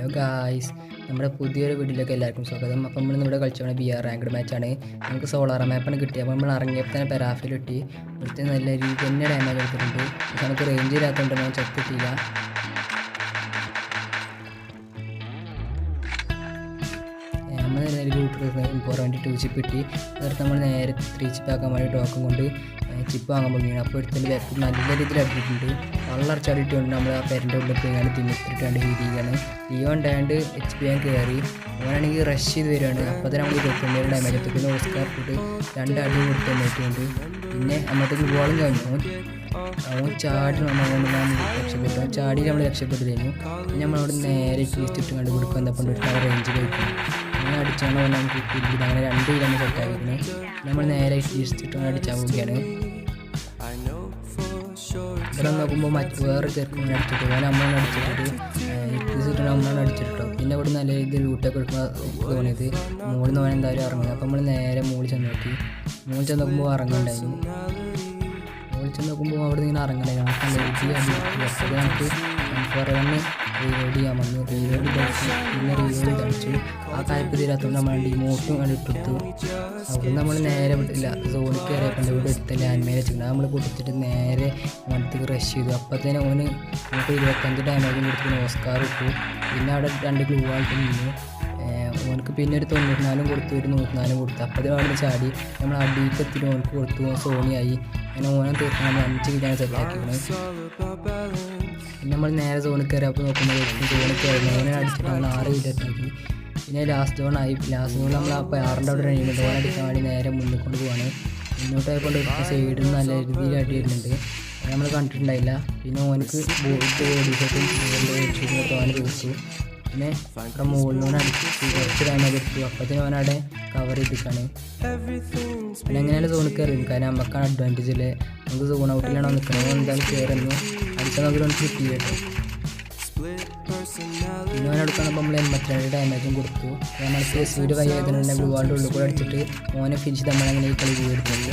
Hello guys, നമ്മുടെ പുതിയൊരു വീഡിയോയിലേക്ക് എല്ലാവർക്കും സ്വാഗതം. അപ്പോൾ നമ്മൾ ഇവിടെ കളിച്ചോണ BR റാങ്ക്ഡ് മാച്ചാണ്. നമുക്ക് സോളാർ മാപ്പാണ് കിട്ടിയത്. അപ്പോൾ നമ്മൾ ഇറങ്ങിയപ്പോൾ തന്നെ പെരാഫിൽ കിട്ടി. ഇവിടുത്തെ നല്ല രീതിയിൽ തന്നെ ഡാമേജ് എടുത്തിട്ടുണ്ട്. പക്ഷെ നമുക്ക് റേഞ്ച് ഇല്ലാത്തതുകൊണ്ട് നമ്മൾ ചെക്ക് കിട്ടിയില്ല. നമ്മൾ റൂട്ട് വേണ്ടി 2 ചിപ്പ് കിട്ടി. എന്നിട്ട് നമ്മൾ നേരെ 3 ചിപ്പ് ആക്കാൻ വേണ്ടി ടോക്കൺ കൊണ്ട് ചിപ്പ് വാങ്ങാൻ പോവുകയാണ്. അപ്പോൾ എടുത്തിൻ്റെ ബാക്കിൽ നല്ല രീതിയിൽ അടിച്ചിട്ടുണ്ട്. വള്ളർച്ചടിയിട്ടുണ്ട്. നമ്മൾ ആ പേരൻ്റെ ഉള്ളിൽ പോയാണ് തിന്നിട്ടിട്ടാണ്ട് രീതിയാണ്. ലിയോ ഉണ്ടായതുകൊണ്ട് HP ഞാൻ കയറി. അവനാണെങ്കിൽ റഷ് ചെയ്ത് വരികയാണ്. അപ്പോൾ തന്നെ നമ്മൾ 29 ഡാമേജ് എത്തി. പിന്നെ ഓസ്കാർ ഇട്ടിട്ട് 2 അടി കൊടുത്ത് തന്നിട്ടുണ്ട്. പിന്നെ അമ്മത്തേക്ക് ഗോളും കഴിഞ്ഞു. അവൻ ചാടി നമ്മൾ രക്ഷപ്പെട്ടു. ചാടി നമ്മൾ രക്ഷപ്പെട്ടു കഴിഞ്ഞു. പിന്നെ നമ്മളവിടെ നേരെ ചീസ്റ്റിട്ട് കണ്ട് കൊടുക്കാൻ തപ്പണ്ട് റേഞ്ച് കഴിക്കും. അങ്ങനെ അടിച്ചാണ് നമുക്ക് കിട്ടിയില്ല. അങ്ങനെ 2 കിലോമീറ്റർ സെറ്റായിരിക്കുന്നത്. നമ്മൾ നേരെ ചീസ്റ്റിട്ട് അടിച്ചാൽ പോവുകയാണ്. ഇവിടെ നോക്കുമ്പോൾ വേറെ ചെറുപ്പം അടിച്ചിട്ട് അമ്മയാണ് അടിച്ചിട്ട് ഇട്ടിട്ട് അമ്മയാണ് അടിച്ചിട്ടോ. പിന്നെ ഇവിടെ നല്ല രീതിയിൽ ലൂട്ടൊക്കെ എടുക്കുന്ന തോന്നിയത് മുകളിൽ നിന്ന് എന്തായാലും ഇറങ്ങുന്നത്. അപ്പോൾ നമ്മൾ നേരെ മുകളിൽ ചെന്ന് നോക്കി. മുകളിൽ ചെന്ന് നോക്കുമ്പോൾ ഇറങ്ങുന്നുണ്ടായിരുന്നു. മുകളിൽ ചെന്ന് നോക്കുമ്പോൾ അവിടെ നിന്ന് ഇങ്ങനെ ഇറങ്ങണ്ടായിരുന്നു. അപ്പോൾ നമുക്ക് കുറവണ്ണ് റീലോഡ് ചെയ്യാൻ വന്നു. റീലോഡ് കളിച്ചു. പിന്നെ റീലോഡ് കളിച്ചു. ആ കാര്യത്തിൽ തീരാത്തതുകൊണ്ട് നമ്മൾ ഡിമോട്ടും കണ്ടിട്ടെടുത്തു. അവിടെ നമ്മൾ നേരെ വിട്ടില്ല. സോണിൽ കയറിയപ്പോൾ ഇവിടെ എടുത്ത ലാൻഡ്മൈൻ വെച്ചിട്ടുണ്ട്. നമ്മൾ കൊടുത്തിട്ട് നേരെ ഓനത്തേക്ക് റഷ് ചെയ്തു. അപ്പോഴത്തേനും നമുക്ക് 25 ഡാമേജും കൊടുത്തിട്ട് ഓസ്കാർ ഇട്ടു. പിന്നെ അവിടെ 2 ഗ്ലൂ ആയിട്ട് നിന്നു. ഓനക്ക് പിന്നെ ഒരു 94 കൊടുത്തു, ഒരു 104 കൊടുത്തു. അപ്പോൾ അവിടെ ചാടി നമ്മൾ അടിയിലെത്തിയിട്ട് ഓനക്ക് കൊടുത്തു. സോണിയായി. അങ്ങനെ ഓനെ തീർക്കാൻ നമ്മൾ 5 കിലോയാണ് സെറ്റാക്കിയത്. പിന്നെ നമ്മൾ നേരെ സോണിൽ കയറി. അപ്പോൾ നോക്കുമ്പോൾ സോണിൽ കയറി ഓനെ അടിച്ചിട്ട് അങ്ങനെ 6 കിലോ എത്തി. പിന്നെ ലാസ്റ്റ് സോണായി. ലാസ്റ്റ് സോൺ നമ്മൾ ആ പാറിൻ്റെ അവിടെ കഴിയുമ്പോൾ ഓൻ അടിക്കാൻ വേണ്ടി നേരെ മുന്നിൽ കൊണ്ട് പോവാണ്. മുന്നോട്ടായിക്കൊണ്ട് സൈഡിൽ നിന്ന് നല്ല രീതിയിൽ അടി വരുന്നുണ്ട്. നമ്മൾ കണ്ടിട്ടുണ്ടായില്ല. പിന്നെ ഓനക്ക് ഓടിച്ചിട്ടും ഓനെ തീർത്തു. പിന്നെ ഇവിടെ മുകളിൽ നിന്ന് അടിച്ച് കുറച്ച് ഡാമേജ് എടുത്തു. അപ്പോഴത്തേനും അവനവിടെ കവർ ചെയ്തിട്ടാണ്. പിന്നെ എങ്ങനെയാണ് സോണിൽ കയറിയത്? കാരണം നമുക്കാണ് അഡ്വാൻറ്റേജ് അല്ലേ. നമുക്ക് സോൺ ഔട്ടിലാണോ നിൽക്കുന്നത്. എന്തായാലും കയറുന്നു. അടിച്ചാൽ നമുക്ക് നമുക്ക് കിട്ടി കേട്ടോ. പിന്നെ അവനടുക്കാണപ്പോൾ നമ്മൾ 82 ഡാമേജും കൊടുത്തു. നമ്മൾക്ക് സ്പീഡ് വയ്യായതിനുണ്ടെങ്കിൽ ഗ്ലൂ വാളിൻ്റെ ഉള്ളിൽ കൂടെ അടിച്ചിട്ട് ഓനെ ഫിനിഷ് നമ്മളങ്ങനെ ഈ കളി പോയി എടുക്കുന്നത്.